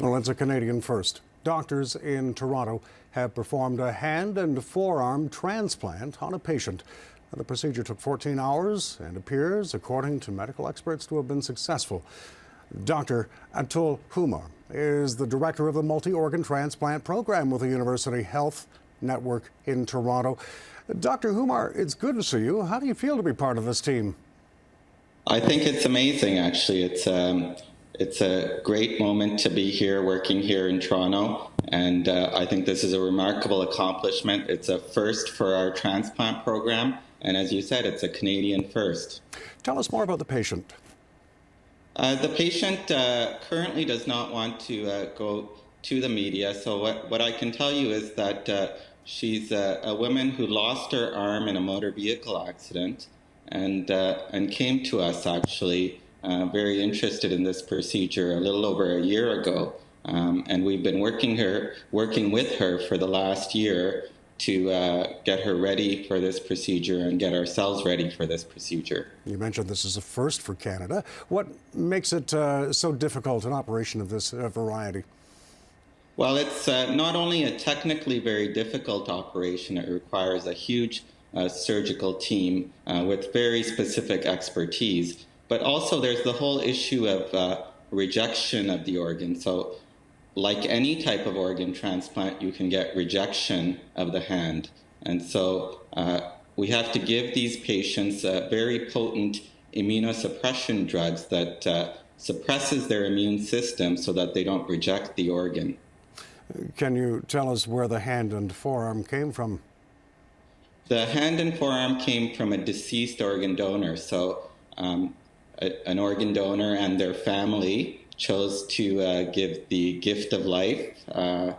Well, it's a Canadian first. Doctors in Toronto have performed a hand and forearm transplant on a patient. The procedure took 14 hours and appears, according to medical experts, to have been successful. Dr. Atul Humar is the director of the Multi-organ Transplant Program with the University Health Network in Toronto. Dr. Humar, it's good to see you. How do you feel to be part of this team? I think it's amazing, actually. It's a great moment to be here, working here in Toronto, and I think this is a remarkable accomplishment. It's a first for our transplant program, and as you said, it's a Canadian first. Tell us more about the patient. The patient currently does not want to go to the media, so what I can tell you is that she's a woman who lost her arm in a motor vehicle accident and came to us actually very interested in this procedure a little over a year ago. And we've been working with her for the last year to get her ready for this procedure and get ourselves ready for this procedure. You mentioned this is a first for Canada. What makes it so difficult, an operation of this variety? Well, it's not only a technically very difficult operation, it requires a huge surgical team with very specific expertise, but also there's the whole issue of rejection of the organ. So like any type of organ transplant, you can get rejection of the hand. And so we have to give these patients very potent immunosuppression drugs that suppresses their immune system so that they don't reject the organ. Can you tell us where the hand and forearm came from? The hand and forearm came from a deceased organ donor. So an organ donor and their family chose to give the gift of life, a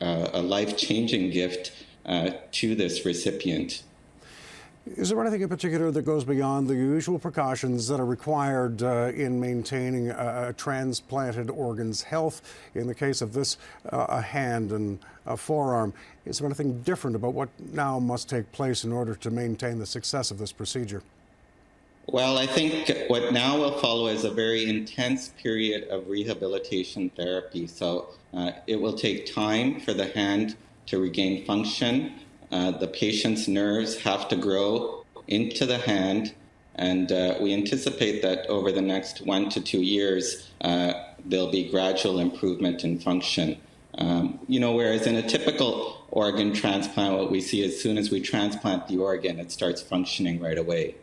life-changing gift to this recipient. Is there anything in particular that goes beyond the usual precautions that are required in maintaining a transplanted organ's health? In the case of this, a hand and a forearm, is there anything different about what now must take place in order to maintain the success of this procedure? Well, I think what now will follow is a very intense period of rehabilitation therapy. So it will take time for the hand to regain function. The patient's nerves have to grow into the hand, and we anticipate that over the next 1 to 2 years, there'll be gradual improvement in function. Whereas in a typical organ transplant, what we see as soon as we transplant the organ, it starts functioning right away.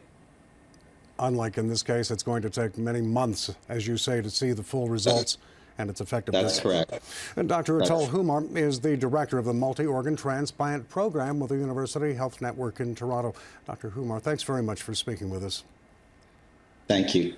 Unlike in this case, it's going to take many months, as you say, to see the full results and its effectiveness. That's correct. And Dr. Atul Humar is the director of the Multi-organ Transplant Program with the University Health Network in Toronto. Dr. Humar, thanks very much for speaking with us. Thank you.